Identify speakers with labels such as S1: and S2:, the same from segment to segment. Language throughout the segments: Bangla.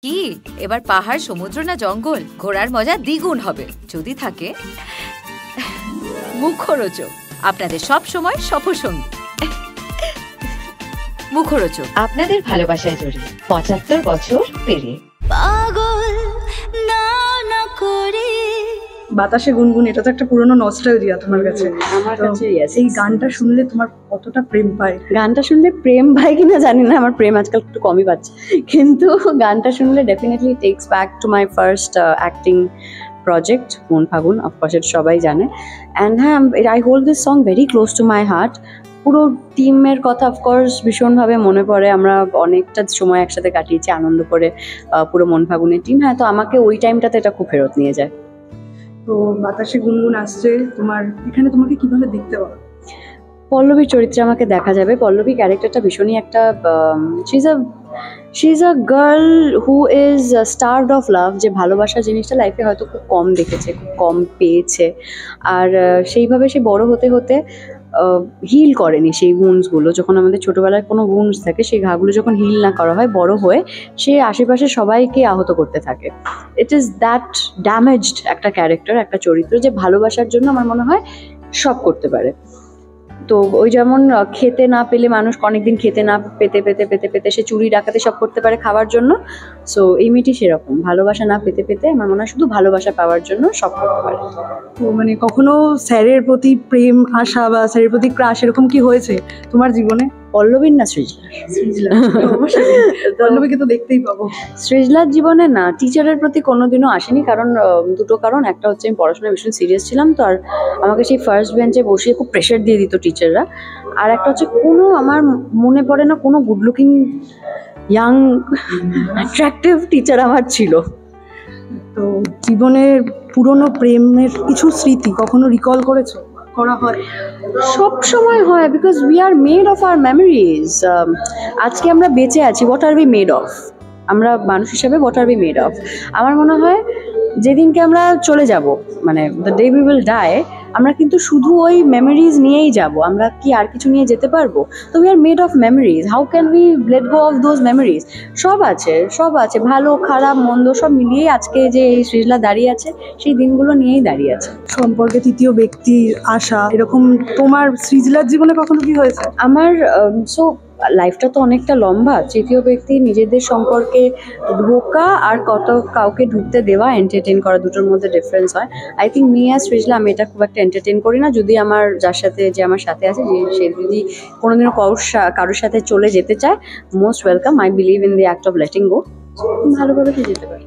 S1: কি এবার পাহাড়, সমুদ্র না জঙ্গল? ঘোরার মজা দ্বিগুণ হবে যদি থাকে মুখরোচক, আপনাদের সব সময় সফরসঙ্গী। মুখরোচক,
S2: আপনাদের ভালোবাসায় জড়িয়ে ৭৫ বছর পেরিয়ে।
S3: পাগল না না করে
S4: বাতাসে গুনগুন, এটা তো একটা পুরনো নস্টালজিয়া তোমার কাছে।
S2: আমার কাছে
S4: এই গানটা শুনলে তোমার কতটা প্রেম পায়?
S2: গানটা শুনলে প্রেম পাই কিনা জানি না, আমার প্রেম আজকাল একটু কমই পাচ্ছে, কিন্তু গানটা শুনলে definitely tax back to my first acting project মন ফাগুন। অফকোর্স এটা সবাই জানে। অ্যান্ড হ্যাঁ, I hold this song very close to my heart. পুরো টিমের কথা অফকোর্স ভীষণভাবে মনে পড়ে। আমরা অনেকটা সময় একসাথে কাটিয়েছি আনন্দ করে, পুরো মন ফাগুনের টিম। হ্যাঁ, তো আমাকে ওই টাইমটাতে এটা খুব ফেরত নিয়ে যায়।
S4: তো বাতাসে গুনগুন আসছে, তোমার এখানে তোমাকে কিভাবে দেখতে পাবো?
S2: পল্লবীর চরিত্রে আমাকে দেখা যাবে। পল্লবী ক্যারেক্টারটা ভীষণই একটা she is a girl who is starved of love, যে ভালোবাসার জিনিসটা লাইফে হয়তো খুব কম দেখেছে, খুব কম পেয়েছে। আর সেইভাবে সে বড় হতে হতে হিল করেনি সেই গুণসগুলো। যখন আমাদের ছোটোবেলায় কোনো গুণস থাকে, সেই ঘাগুলো যখন হিল না করা হয়, বড় হয়ে সে আশেপাশে সবাইকে আহত করতে থাকে। ইট ইজ দ্যাট ড্যামেজড একটা ক্যারেক্টার, একটা চরিত্র, যে ভালোবাসার জন্য আমার মনে হয় সব করতে পারে। তো ওই যেমন খেতে না পেলে মানুষ অনেকদিন খেতে না পেতে পেতে পেতে পেতে সে চুরি ডাকাতে সব করতে পারে খাওয়ার জন্য। সো এই মেয়েটি সেরকম, ভালোবাসা না পেতে পেতে আমার মনে হয় শুধু ভালোবাসা পাওয়ার জন্য সব করতে পারে।
S4: তো মানে কখনো স্যারের প্রতি প্রেম আসা বা স্যারের প্রতি ক্রাশ এরকম কি হয়েছে তোমার জীবনে?
S2: পল্লবীর না সৃজলার?
S4: পল্লবীকে তো দেখতেই পাবো।
S2: সৃজলার জীবনে না, টিচারের প্রতি কোনোদিনও আসেনি। কারণ দুটো কারণ, একটা হচ্ছে আমি পড়াশোনায় ভীষণ সিরিয়াস ছিলাম, তো আর আমাকে সেই ফার্স্ট বেঞ্চে বসিয়ে খুব প্রেশার দিয়ে দিত টিচাররা। আর একটা হচ্ছে কোনো আমার মনে পড়ে না কোনো good looking young attractive teacher আমার ছিল।
S4: তো জীবনের পুরনো প্রেমের কিছু স্মৃতি কখনো রিকল করেছো? করা হয়?
S2: সব সময় হয়, because we are made of our memories. আজকে আমরা বেঁচে আছি, what are we made of? আমরা মানুষ হিসাবে what are we made of? আমার মনে হয় যেদিনকে আমরা চলে যাব, মানে the day we will die, আমরা কিন্তু শুধু ওই মেমোরিজ নিয়েই যাব। আমরা কি আর কিছু নিয়ে যেতে পারবো? তো we are made of memories, how can we let go of those memories? সব আছে, সব আছে, ভালো খারাপ মন্দ সব মিলিয়েই আজকে যে এই সৃজলা দাঁড়িয়ে আছে, সেই দিনগুলো নিয়েই দাঁড়িয়ে আছে।
S4: সম্পর্কে তৃতীয় ব্যক্তির আসা, এরকম তোমার সৃজলার জীবনে কখনো কি হয়েছে?
S2: আমার লাইফটা তো অনেকটা লম্বা। তৃতীয় ব্যক্তি নিজেদের সম্পর্কে ঢোকা আর কাউকে ঢুকতে দেওয়া, এন্টারটেন করা, দুটোর মধ্যে ডিফারেন্স হয়। I think me as Srijla আমি এটা খুব একটা এন্টারটেন করি না। যদি আমার আমার সাথে আছে, সে যদি কোনোদিনও কারোর সাথে চলে যেতে চায়, most welcome. I believe in the act of letting go. ভালোভাবে সে যেতে পারে।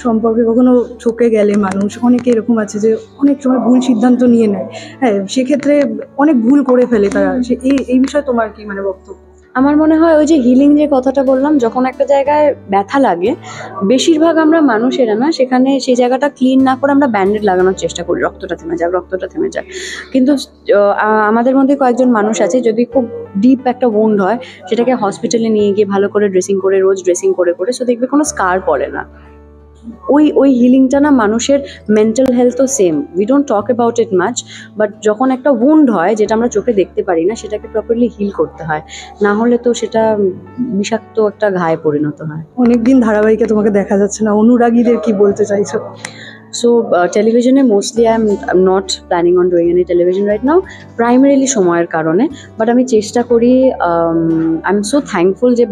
S4: সম্পর্কে কখনো ঠকে গেলে মানুষ, অনেকে এরকম আছে যে অনেক সময় ভুল সিদ্ধান্ত নিয়ে নেয়, হ্যাঁ, সেক্ষেত্রে অনেক ভুল করে ফেলে তারা। এই বিষয়ে তোমার কি মানে বক্তব্য?
S2: আমার মনে হয় ওই যে হিলিং যে কথাটা বললাম, যখন একটা জায়গায় ব্যথা লাগে, বেশিরভাগ আমরা মানুষেরা না সেখানে সেই জায়গাটা ক্লিন না করে আমরা ব্যান্ডেড লাগানোর চেষ্টা করি, রক্তটা থেমে যায়। কিন্তু আমাদের মধ্যে কয়েকজন মানুষ আছে, যদি খুব ডিপ একটা উন্ড হয়, সেটাকে হসপিটালে নিয়ে গিয়ে ভালো করে ড্রেসিং করে, রোজ ড্রেসিং করে সো দেখবে কোনো স্কার পড়ে না। ওই হিলিংটা না মানুষের মেন্টাল হেলথও same. We don't talk about it much, but যখন একটা উন্ড হয় যেটা আমরা চোখে দেখতে পারি না, সেটাকে প্রপারলি হিল করতে হয়, না হলে তো সেটা বিষাক্ত একটা ঘায়ে পরিণত হয়।
S4: অনেকদিন ধারাবাহিকে তোমাকে দেখা যাচ্ছে না, অনুরাগীদের কি বলতে চাইছো?
S2: সো টেলিভিশনে mostly I am not planning on doing any television right now, primarily সময়ের কারণে। বাট আমি চেষ্টা করি, আই এম সো থ্যাঙ্কফুল যে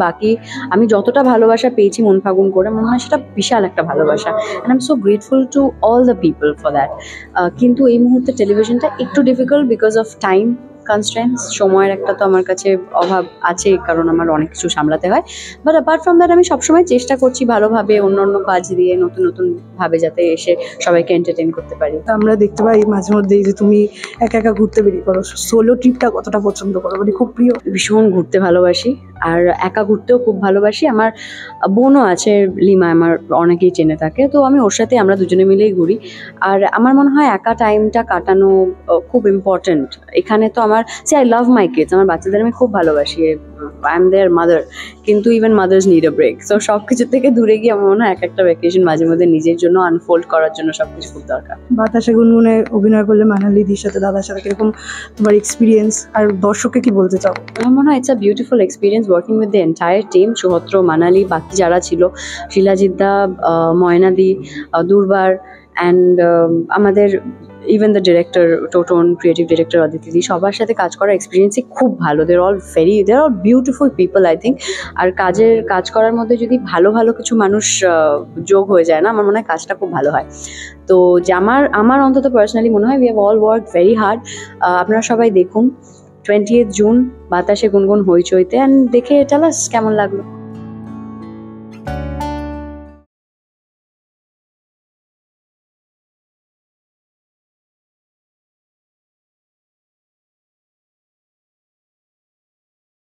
S2: আমি যতটা ভালোবাসা পেয়েছি মন ফাগুন করে, মনে হয় সেটা বিশাল একটা ভালোবাসা, and I am so grateful to all the people for that. কিন্তু এই মুহূর্তে টেলিভিশনটা একটু difficult because of time constraints. সময়ের একটা তো আমার কাছে অভাব আছে, কারণ আমার অনেক কিছু সামলাতে হয়। বাট অ্যাপার্ট ফ্রম দ্যাট আমি সবসময় চেষ্টা করছি ভালোভাবে অন্য কাজ দিয়ে নতুন ভাবে যাতে এসে সবাইকে এন্টারটেইন করতে পারি।
S4: আমরা দেখতে পাই মাঝে মধ্যেই যে তুমি একা একা ঘুরতে বেরিয়ে পড়ো। সোলো ট্রিপটা কতটা পছন্দ করো? মানে খুব প্রিয়?
S2: ভীষণ ঘুরতে ভালোবাসি, আর একা ঘুরতেও খুব ভালোবাসি। আমার বোনও আছে, লিমা, আমার অনেকেই চেনে থাকে, তো আমি ওর সাথে আমরা দুজনে মিলেই ঘুরি। আর আমার মনে হয় একা টাইমটা কাটানো খুব ইম্পর্টেন্ট। এখানে তো আই লাভ মাই কিডস, আমার বাচ্চাদের আমি খুব ভালোবাসি। আই এম দেয়ার মাদার, কিন্তু even mothers need a break. So সব কিছু থেকে দূরে গিয়ে আমার মনে হয় একটা ভ্যাকেশন মাঝে মধ্যে নিজের জন্য আনফোল্ড করার জন্য সবকিছু খুব দরকার।
S4: বাতাসে গুনগুনে অভিনয় করলে মানালিদির সাথে, দাদার সাথে কিরকম তোমার এক্সপিরিয়েন্স, আর দর্শককে কি বলতে চাও?
S2: আমার মনে হয় it's a beautiful experience working with the entire team, Suhotro, Manali, বাকি যারা ছিল, শিলাজিদ্দা, ময়নাদি, দুর্বার, অ্যান্ড আমাদের even the director Toton, creative director অদিতিদি, সবার সাথে কাজ করার এক্সপিরিয়েন্সই খুব ভালো। They are all beautiful people I think. আর কাজ করার মধ্যে যদি ভালো ভালো কিছু মানুষ যোগ হয়ে যায় না, আমার মনে হয় কাজটা খুব ভালো হয়। তো যে আমার অন্তত পার্সোনালি মনে হয় we have all work very hard. আপনারা সবাই দেখুন 20th জুন বাতাসে গুনগুন হইচইতে, অ্যান্ড দেখে টেল আস কেমন লাগলো।